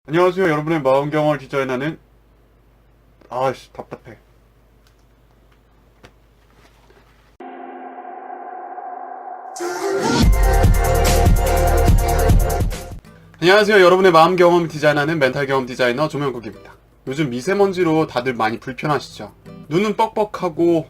안녕하세요. 여러분의 마음경험을 디자인하는 아씨 답답해. 안녕하세요. 여러분의 마음경험을 디자인하는 멘탈경험 디자이너 조명국입니다. 요즘 미세먼지로 다들 많이 불편하시죠? 눈은 뻑뻑하고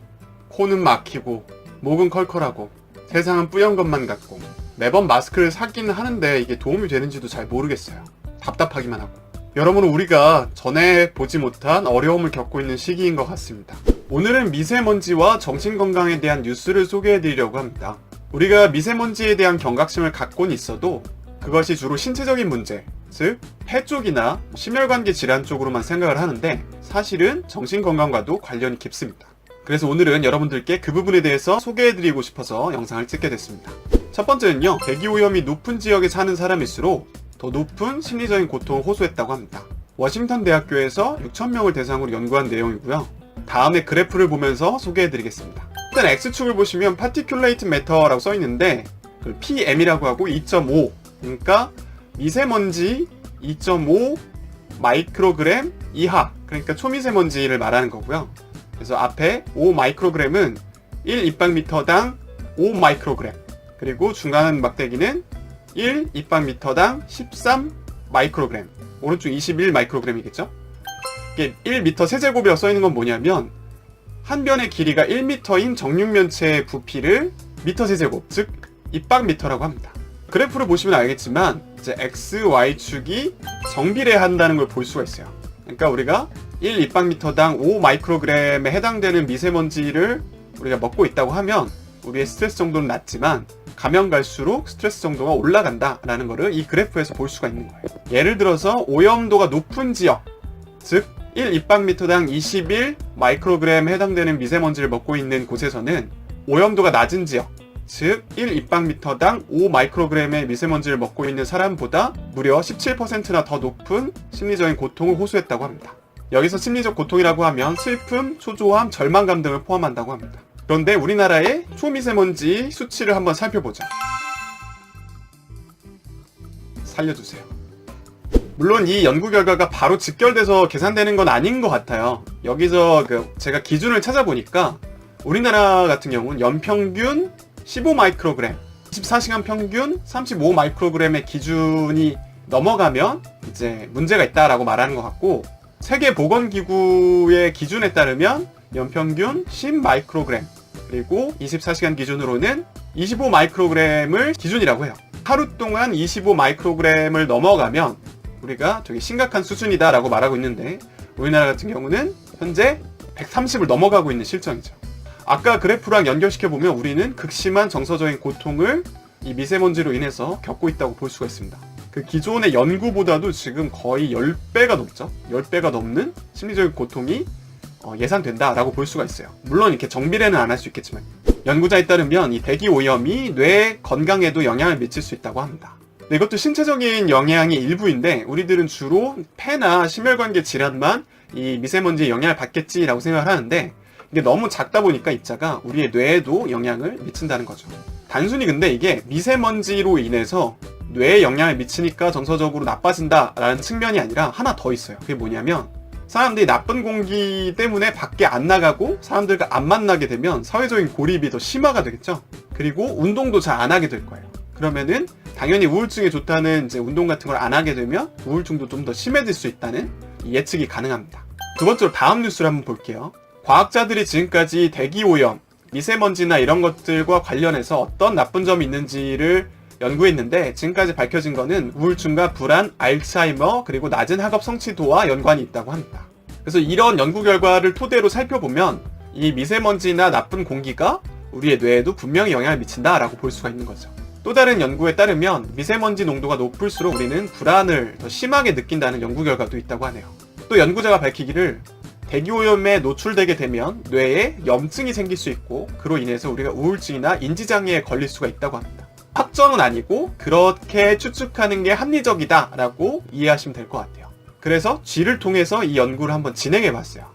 코는 막히고 목은 컬컬하고 세상은 뿌연 것만 같고 매번 마스크를 사기는 하는데 이게 도움이 되는지도 잘 모르겠어요. 답답하기만 하고. 여러분은 우리가 전에 보지 못한 어려움을 겪고 있는 시기인 것 같습니다. 오늘은 미세먼지와 정신건강에 대한 뉴스를 소개해드리려고 합니다. 우리가 미세먼지에 대한 경각심을 갖고는 있어도 그것이 주로 신체적인 문제, 즉 폐 쪽이나 심혈관계 질환 쪽으로만 생각을 하는데 사실은 정신건강과도 관련이 깊습니다. 그래서 오늘은 여러분들께 그 부분에 대해서 소개해드리고 싶어서 영상을 찍게 됐습니다. 첫 번째는요, 대기오염이 높은 지역에 사는 사람일수록 더 높은 심리적인 고통을 호소했다고 합니다. 워싱턴 대학교에서 6,000명을 대상으로 연구한 내용이고요. 다음에 그래프를 보면서 소개해드리겠습니다. 일단 X축을 보시면 Particulate Matter라고 써있는데 PM이라고 하고 2.5, 그러니까 미세먼지 2.5 마이크로그램 이하, 그러니까 초미세먼지를 말하는 거고요. 그래서 앞에 5 마이크로그램은 1 입방미터당 5 마이크로그램, 그리고 중간 막대기는 1 입방미터당 13 마이크로그램, 오른쪽 21 마이크로그램이겠죠? 이게 1m 세제곱이라고 써있는 건 뭐냐면 한 변의 길이가 1m인 정육면체의 부피를 미터 세제곱, 즉 입방미터라고 합니다. 그래프를 보시면 알겠지만 이제 X, Y축이 정비례한다는 걸 볼 수가 있어요. 그러니까 우리가 1 입방미터당 5 마이크로그램에 해당되는 미세먼지를 우리가 먹고 있다고 하면 우리의 스트레스 정도는 낮지만 가면 갈수록 스트레스 정도가 올라간다라는 거를 이 그래프에서 볼 수가 있는 거예요. 예를 들어서 오염도가 높은 지역, 즉 1 입방미터당 21 마이크로그램에 해당되는 미세먼지를 먹고 있는 곳에서는 오염도가 낮은 지역, 즉 1 입방미터당 5 마이크로그램의 미세먼지를 먹고 있는 사람보다 무려 17%나 더 높은 심리적인 고통을 호소했다고 합니다. 여기서 심리적 고통이라고 하면 슬픔, 초조함, 절망감 등을 포함한다고 합니다. 그런데 우리나라의 초미세먼지 수치를 한번 살펴보자. 살려주세요. 물론 이 연구 결과가 바로 직결돼서 계산되는 건 아닌 것 같아요. 여기서 제가 기준을 찾아보니까 우리나라 같은 경우는 연평균 15 마이크로그램, 24시간 평균 35 마이크로그램의 기준이 넘어가면 이제 문제가 있다라고 말하는 것 같고, 세계보건기구의 기준에 따르면 연평균 10 마이크로그램, 그리고 24시간 기준으로는 25 마이크로그램을 기준이라고 해요. 하루 동안 25 마이크로그램을 넘어가면 우리가 되게 심각한 수준이다 라고 말하고 있는데 우리나라 같은 경우는 현재 130을 넘어가고 있는 실정이죠. 아까 그래프랑 연결시켜보면 우리는 극심한 정서적인 고통을 이 미세먼지로 인해서 겪고 있다고 볼 수가 있습니다. 그 기존의 연구보다도 지금 거의 10배가 넘죠. 10배가 넘는 심리적인 고통이 예상된다라고 볼 수가 있어요. 물론 이렇게 정비례는 안 할 수 있겠지만 연구자에 따르면 이 대기 오염이 뇌 건강에도 영향을 미칠 수 있다고 합니다. 이것도 신체적인 영향이 일부인데 우리들은 주로 폐나 심혈관계 질환만 이 미세먼지의 영향을 받겠지라고 생각을 하는데 이게 너무 작다 보니까 입자가 우리의 뇌에도 영향을 미친다는 거죠. 단순히 근데 이게 미세먼지로 인해서 뇌에 영향을 미치니까 정서적으로 나빠진다라는 측면이 아니라 하나 더 있어요. 그게 뭐냐면 사람들이 나쁜 공기 때문에 밖에 안 나가고 사람들과 안 만나게 되면 사회적인 고립이 더 심화가 되겠죠. 그리고 운동도 잘 안 하게 될 거예요. 그러면은 당연히 우울증에 좋다는 이제 운동 같은 걸 안 하게 되면 우울증도 좀 더 심해질 수 있다는 예측이 가능합니다. 두 번째로 다음 뉴스를 한번 볼게요. 과학자들이 지금까지 대기오염, 미세먼지나 이런 것들과 관련해서 어떤 나쁜 점이 있는지를 연구했는데 지금까지 밝혀진 거는 우울증과 불안, 알츠하이머, 그리고 낮은 학업 성취도와 연관이 있다고 합니다. 그래서 이런 연구 결과를 토대로 살펴보면 이 미세먼지나 나쁜 공기가 우리의 뇌에도 분명히 영향을 미친다라고 볼 수가 있는 거죠. 또 다른 연구에 따르면 미세먼지 농도가 높을수록 우리는 불안을 더 심하게 느낀다는 연구 결과도 있다고 하네요. 또 연구자가 밝히기를 대기오염에 노출되게 되면 뇌에 염증이 생길 수 있고 그로 인해서 우리가 우울증이나 인지장애에 걸릴 수가 있다고 합니다. 확정은 아니고 그렇게 추측하는 게 합리적이다 라고 이해하시면 될 것 같아요. 그래서 쥐를 통해서 이 연구를 한번 진행해 봤어요.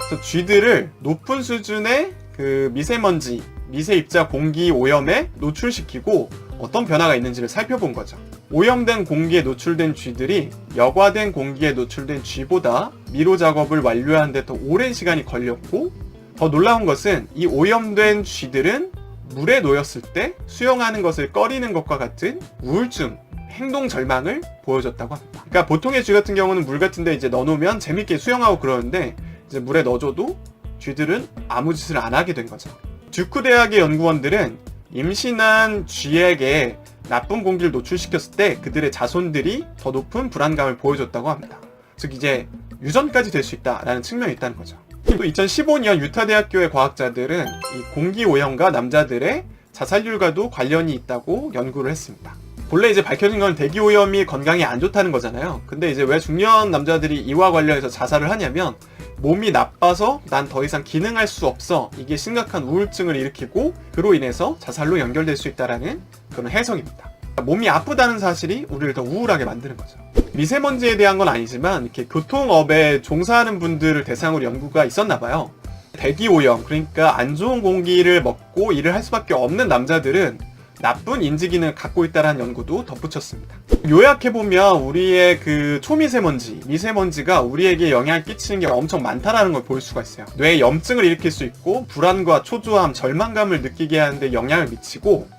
그래서 쥐들을 높은 수준의 그 미세먼지, 미세입자 공기 오염에 노출시키고 어떤 변화가 있는지를 살펴본 거죠. 오염된 공기에 노출된 쥐들이 여과된 공기에 노출된 쥐보다 미로 작업을 완료하는 데 더 오랜 시간이 걸렸고, 더 놀라운 것은 이 오염된 쥐들은 물에 놓였을 때 수영하는 것을 꺼리는 것과 같은 우울증, 행동 절망을 보여줬다고 합니다. 그러니까 보통의 쥐 같은 경우는 물 같은데 이제 넣어놓으면 재밌게 수영하고 그러는데, 이제 물에 넣어줘도 쥐들은 아무 짓을 안 하게 된 거죠. 듀크 대학의 연구원들은 임신한 쥐에게 나쁜 공기를 노출시켰을 때 그들의 자손들이 더 높은 불안감을 보여줬다고 합니다. 즉 이제 유전까지 될 수 있다라는 측면이 있다는 거죠. 또 2015년 유타 대학교의 과학자들은 이 공기 오염과 남자들의 자살률과도 관련이 있다고 연구를 했습니다. 본래 이제 밝혀진 건 대기 오염이 건강에 안 좋다는 거잖아요. 근데 이제 왜 중년 남자들이 이와 관련해서 자살을 하냐면, 몸이 나빠서 난 더 이상 기능할 수 없어, 이게 심각한 우울증을 일으키고 그로 인해서 자살로 연결될 수 있다라는 그런 해석입니다. 몸이 아프다는 사실이 우리를 더 우울하게 만드는 거죠. 미세먼지에 대한 건 아니지만 이렇게 교통업에 종사하는 분들을 대상으로 연구가 있었나 봐요. 대기 오염, 그러니까 안 좋은 공기를 먹고 일을 할 수밖에 없는 남자들은 나쁜 인지 기능을 갖고 있다는 연구도 덧붙였습니다. 요약해보면 우리의 그 초미세먼지, 미세먼지가 우리에게 영향을 끼치는 게 엄청 많다라는 걸 볼 수가 있어요. 뇌에 염증을 일으킬 수 있고, 불안과 초조함, 절망감을 느끼게 하는데 영향을 미치고,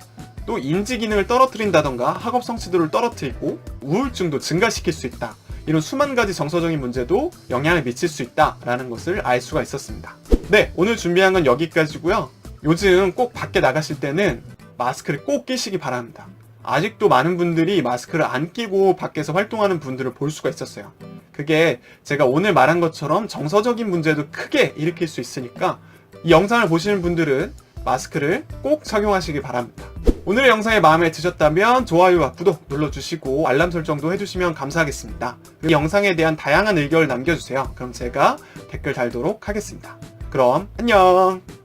또 인지 기능을 떨어뜨린다던가 학업 성취도를 떨어뜨리고 우울증도 증가시킬 수 있다. 이런 수만 가지 정서적인 문제도 영향을 미칠 수 있다라는 것을 알 수가 있었습니다. 네, 오늘 준비한 건 여기까지고요. 요즘 꼭 밖에 나가실 때는 마스크를 꼭 끼시기 바랍니다. 아직도 많은 분들이 마스크를 안 끼고 밖에서 활동하는 분들을 볼 수가 있었어요. 그게 제가 오늘 말한 것처럼 정서적인 문제도 크게 일으킬 수 있으니까 이 영상을 보시는 분들은 마스크를 꼭 착용하시기 바랍니다. 오늘의 영상이 마음에 드셨다면 좋아요와 구독 눌러주시고 알람 설정도 해주시면 감사하겠습니다. 이 영상에 대한 다양한 의견을 남겨주세요. 그럼 제가 댓글 달도록 하겠습니다. 그럼 안녕!